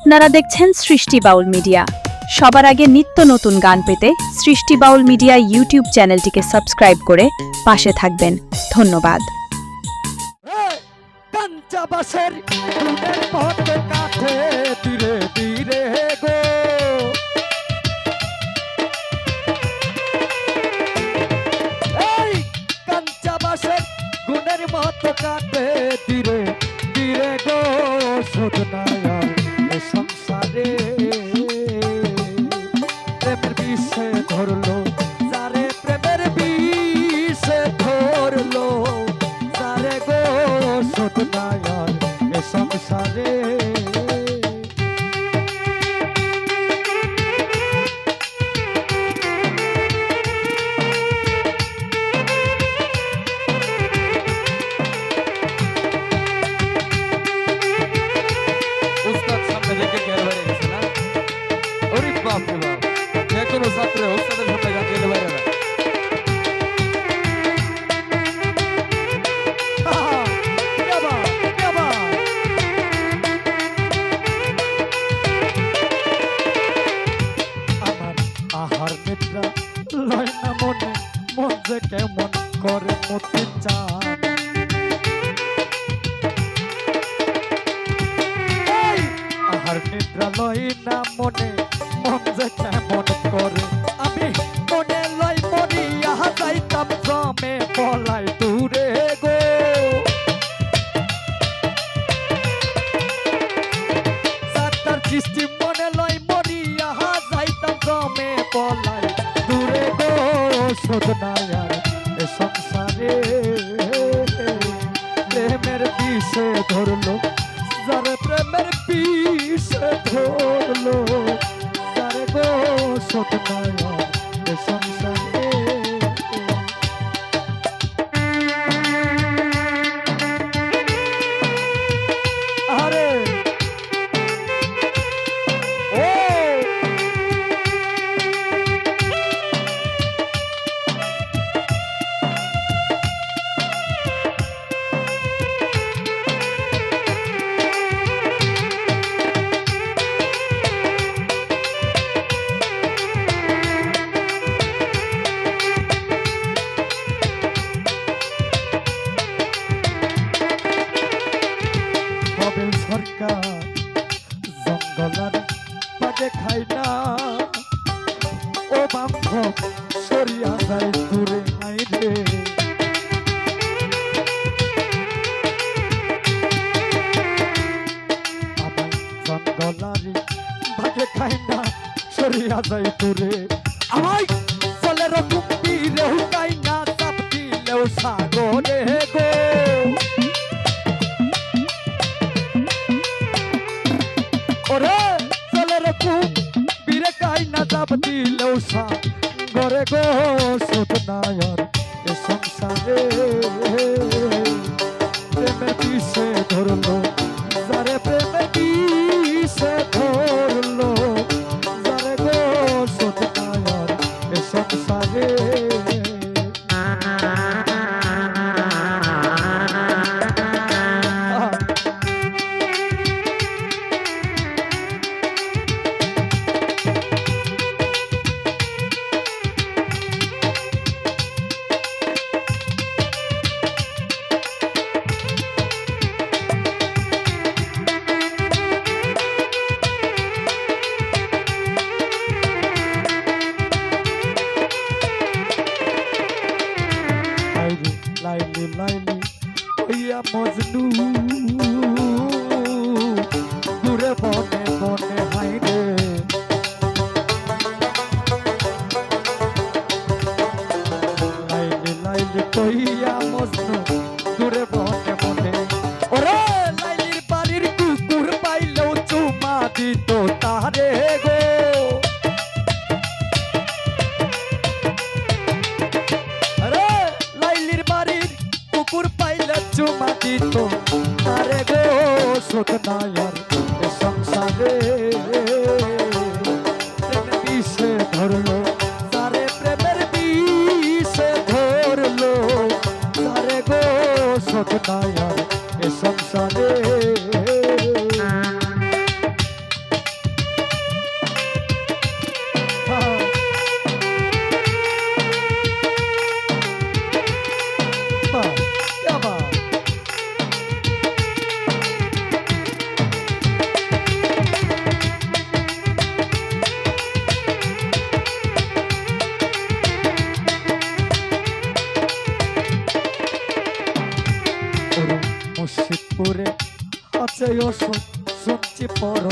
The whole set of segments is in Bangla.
আপনারা দেখছেন সৃষ্টি বাউল মিডিয়া। সবার আগে নিত্য নতুন গান পেতে সৃষ্টি বাউল মিডিয়া ইউটিউব চ্যানেলটিকে সাবস্ক্রাইব করে পাশে থাকবেন। ধন্যবাদ। সংসারে প্রেমের বিষে ধরলো যারে, প্রেমের বিষে ধরলো যারে গো শোধ নাই আর এ সংসারে। কেমন করে মতি চান আহার নিদ্রা লয় না মনে, মন যে কেমন করে। আমি মনে লয় মরিয়া যাইতাম জমে পলাই দূরে গো, সাতার সৃষ্টি মনে লয় মরিয়া যাইতাম জমে পলাই দূরে গো শোধ নাই আর এ সংসারে। প্রেমের বিষে ধরলো যারে, প্রেমের বিষে ধরলো যারে গো শোধ নাই আর এ সংসারে। আরে সরকার জঙ্গলার পাটে খাই না, ও বান্ধব সরিয়া যায় দূরে আইরে। আমার জঙ্গলারি পাটে খাই না সরিয়া যায় দূরে, আমায় চলে রকম তীরেও খাই না চাপ দিলেও সাগরে গো। ওরে চলে রকম বীরে কাই না চাপ দিলেও সাগরে গো শোধ নাই আর এ সংসারে। প্রেমে বিষে ধরলো যারে, প্রেমে বিষে ধরলো যারে গো শোধ নাই আর এ সংসারে। লাইলি লাইলি হইয়া মজনু দূরে বনে বনে হাইরে, লাইলি লাইলি কইয়া মজনু দূরে বনে বনে। ওরে লাইলির বাড়ির কুকুর পাইলেও চুমা দিত তারে গো। কুকুর পাইলে চুমা দিত তারে গো শোধ নাই আর এ সংসারে। প্রেমের বিষে ধরলো যারে, প্রেমের বিষে ধরলো যারে গো শোধ নাই আর এ সংসারে।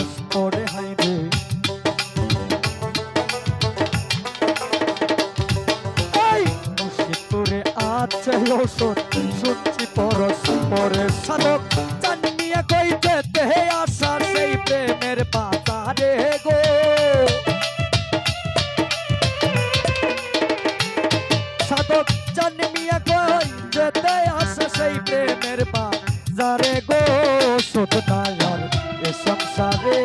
পরশ পরে হাই রে এই মুর্শিদপুরে আছে ঔষধ শুনছি পরশ পরে সাধক জানিয়া কই যেতে আসা সেই প্রেমের বাজারে গো সাধক জানিয়া কই যেতে আসা সেই প্রেমের বাজারে গো শোধ নাই আর এ সংসারে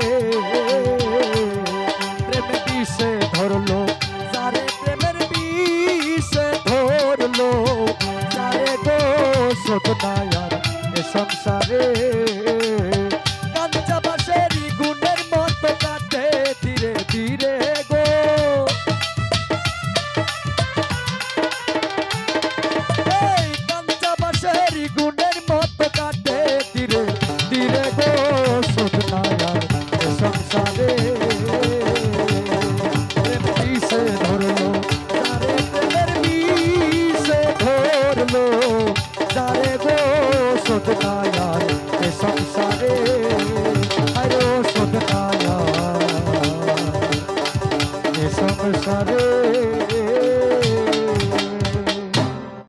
প্রেমে বিষে ধরলো যারে প্রেমের বিষে ধরলো যারে গো শোধ নাই